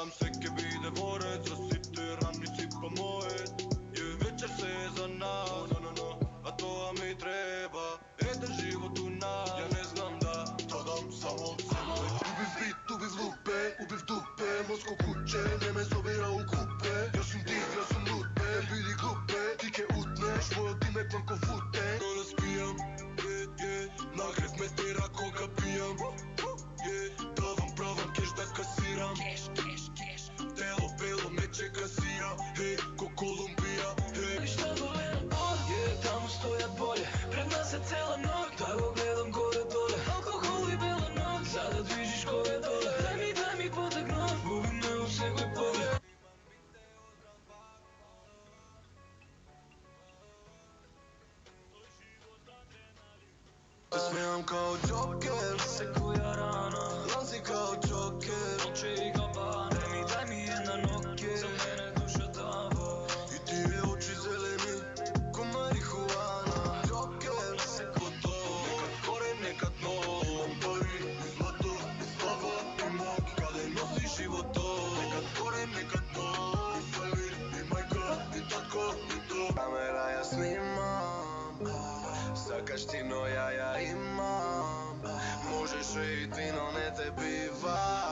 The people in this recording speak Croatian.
Там всеки vide dvorec, zasitiram nisi pa moje. Je večer se za nas, a to mi treba. Jedan život u nas, ja ne znam da to dam samo od sebe. Ubiv bit, ubiv lupe, ubiv dupe, mozgo kuće, ne me zovira u kupe. Ja sam div, ja sam lute, vidi glupe, ti ke utneš, moj ime plan ko futen. Rola spijam, nagrev me tera koga pijam. Davam pravam keš da kasiram. Telo belo neće kasira, hej, ko Kolumbija, hej. Šta gledam bolje, tamo stojat bolje, pred nas je cela noć, da go gledam gore dole, alkohol i bela noć, sada dvižiš kove dole, daj mi potegno, ubim me u segoj pogled. Te smijam kao Joker, Sekuja rana, lazi kao Joker, noće i gabane, daj mi jedan okej, za mene duša dava. I ti je oči zeleni, ko marihuana. Joker, seko to, nekad gore, nekad no. Bombari, i zlato, i slava, i mog, kada im nosi život to. Nekad gore, nekad no. I Felir, i majka, i tatko, i to. Kamera ja snimam, sa kaštino ja imam. Možeš vidjeti, no ne te biva.